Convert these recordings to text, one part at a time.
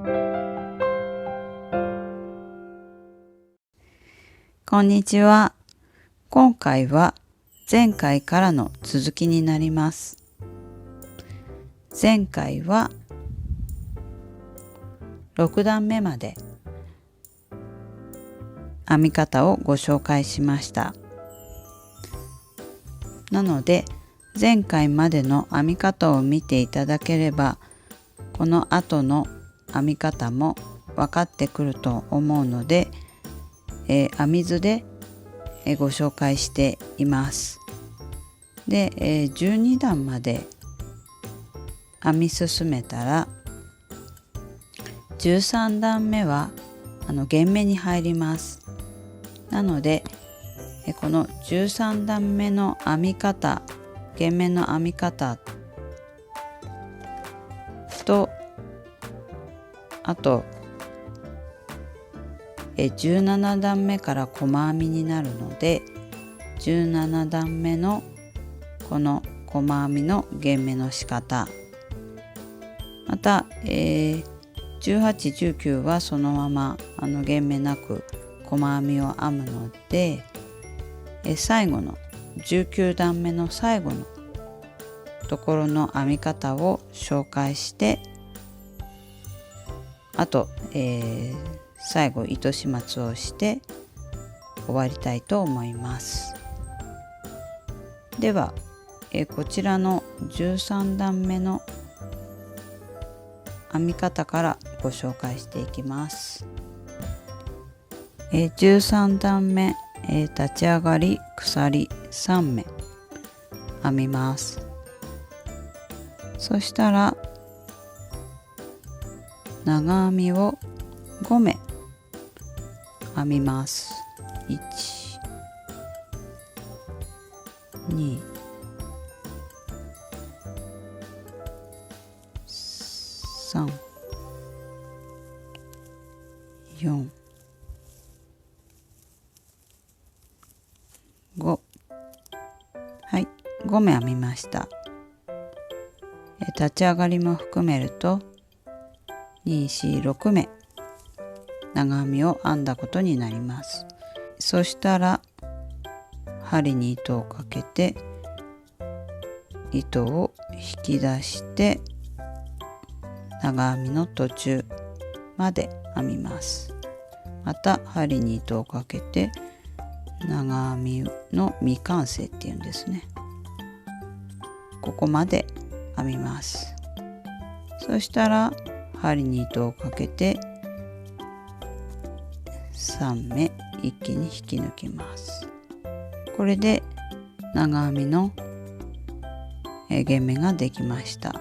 こんにちは。今回は前回からの続きになります。前回は6段目まで編み方をご紹介しました。なので前回までの編み方を見ていただければ、この後の編み方も分かってくると思うので、編み図でご紹介しています。で、12段まで編み進めたら13段目は減目に入ります。なのでこの13段目の編み方、減目の編み方と、あと17段目から細編みになるので、17段目のこの細編みの減目の仕方、また、18、19はそのまま減目なく細編みを編むので、最後の19段目の最後のところの編み方を紹介して、あと、最後糸始末をして終わりたいと思います。では、こちらの13段目の編み方からご紹介していきます。13段目、立ち上がり鎖3目編みます。そしたら長編みを5目編みます。1、2、3、4、5。はい、5目編みました。立ち上がりも含めると2、4、6目長編みを編んだことになります。そしたら針に糸をかけて糸を引き出して長編みの途中まで編みます。また針に糸をかけて長編みの未完成っていうんですね。ここまで編みます。そしたら針に糸をかけて3目一気に引き抜きます。これで長編みの減目ができました。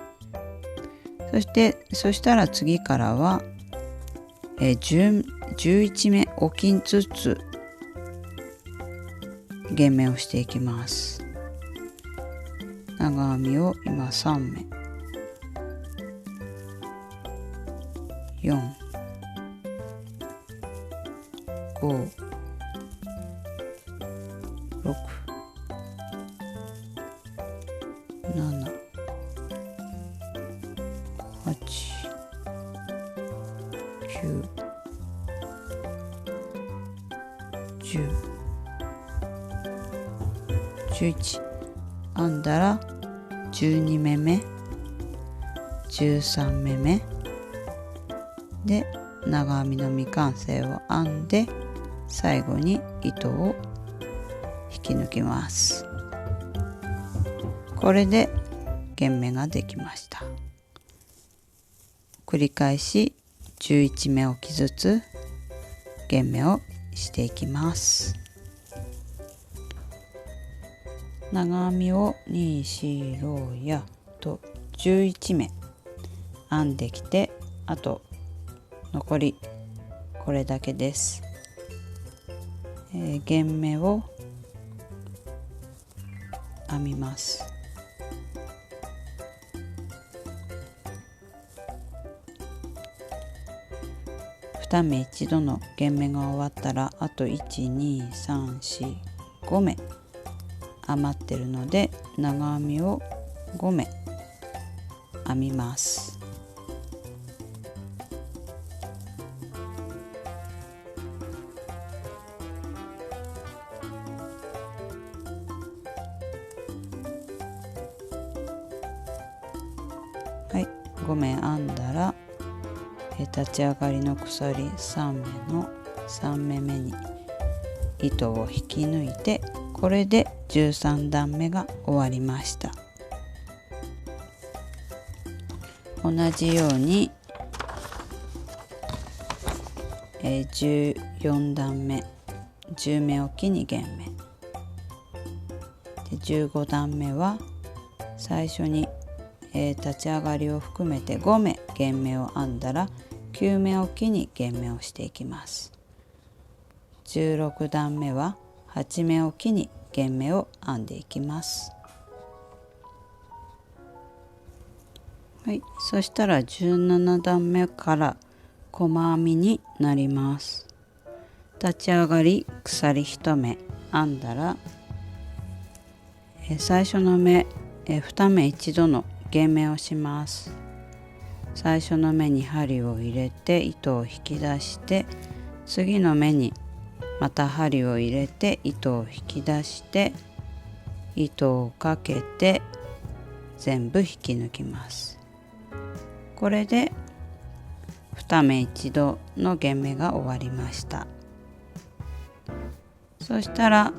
そしたら次からは11目置きつつ減目をしていきます。長編みを今3目、4、5、6、7、8、9、10、11編んだら12目目、13目目で長編みの未完成を編んで、最後に糸を引き抜きます。これで減目ができました。繰り返し11目置きずつ減目をしていきます。長編みを2、4、6やと11目編んできて、あと残りこれだけです。減目を編みます。2目一度の減目が終わったら、あと1、2、3、4、5目余ってるので、長編みを5目編みます。5目編んだら、立ち上がりの鎖3目の3目目に糸を引き抜いて、これで13段目が終わりました。同じように14段目10目おきに減目で、15段目は最初に、立ち上がりを含めて5目減目を編んだら9目おきに減目をしていきます。16段目は8目おきに減目を編んでいきます。はい、そしたら17段目から細編みになります。立ち上がり鎖1目編んだら、最初の目2目一度の減目をします。最初の目に針を入れて糸を引き出して、次の目にまた針を入れて糸を引き出して、糸をかけて全部引き抜きます。これで2目一度の減目が終わりました。そしたら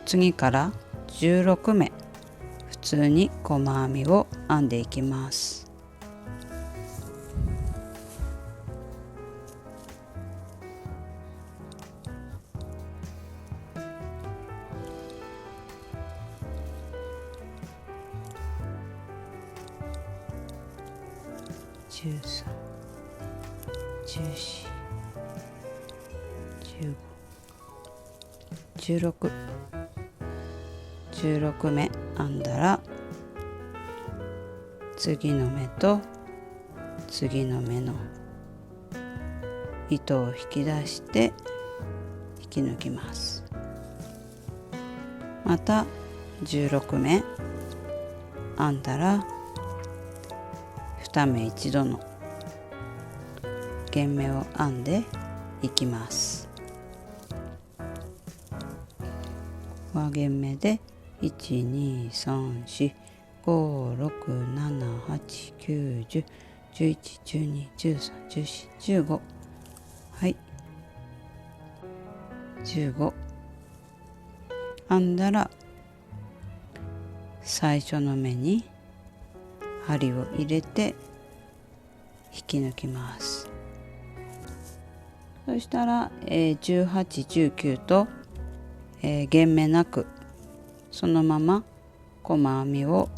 次から16目普通に細編みを編んでいきます。13、14、15、16目編んだら、次の目と次の目の糸を引き出して引き抜きます。また16目編んだら2目一度の減目を編んでいきます。輪減目で1、2、3、4、5、6、7、8、9、10、11、12、13、14、15。はい。15。編んだら、最初の目に針を入れて引き抜きます。そしたら、18、19と、減目なくそのまま細編みを、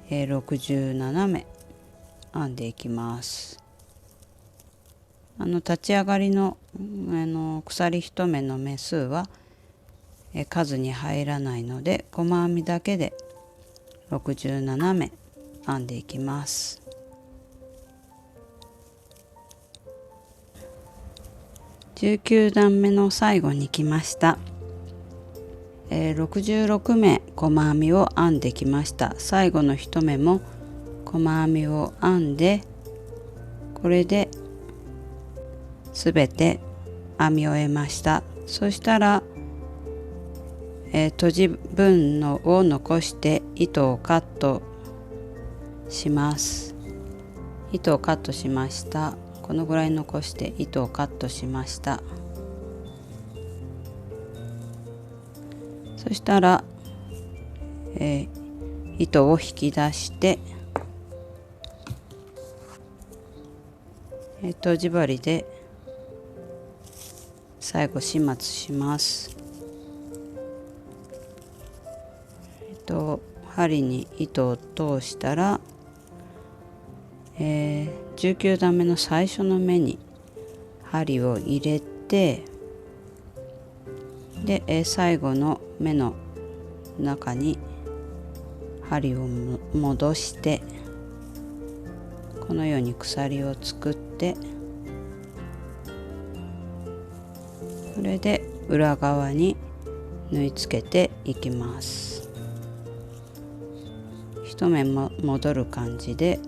67目編んでいきます。立ち上がりの、鎖1目の目数は、数に入らないので細編みだけで67目編んでいきます。19段目の最後に来ました。66目細編みを編んできました。最後の1目も細編みを編んで、これで全て編み終えました。そしたら、閉じ分のを残して糸をカットします。糸をカットしました。このぐらい残して糸をカットしました。そしたら、糸を引き出してとじ針で最後始末します。針に糸を通したら、19段目の最初の目に針を入れて、で、最後の目の中に針を戻して、このように鎖を作って、これで裏側に縫い付けていきます。一目も戻る感じで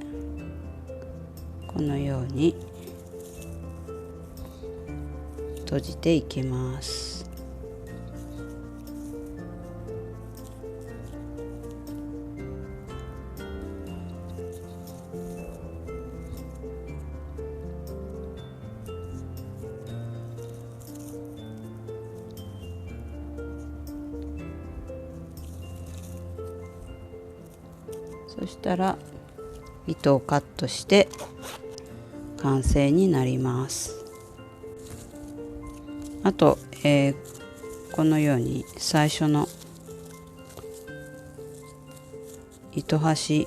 このように閉じていきます。そしたら糸をカットして完成になります。あと、このように最初の糸端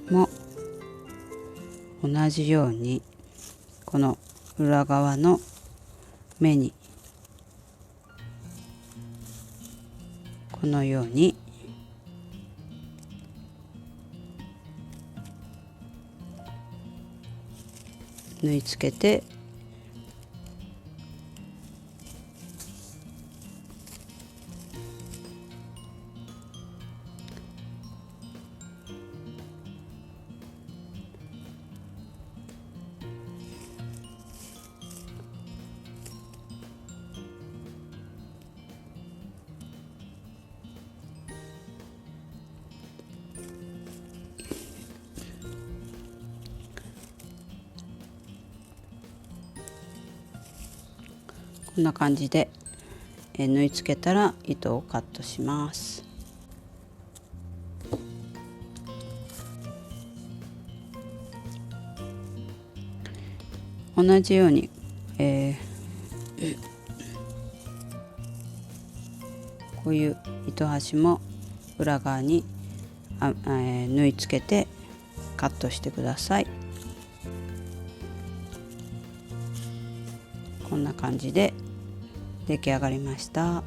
も同じようにこの裏側の目にこのように縫い付けてこんな感じで縫い付けたら糸をカットします。同じように、こういう糸端も裏側に縫い付けてカットしてください。こんな感じで出来上がりました。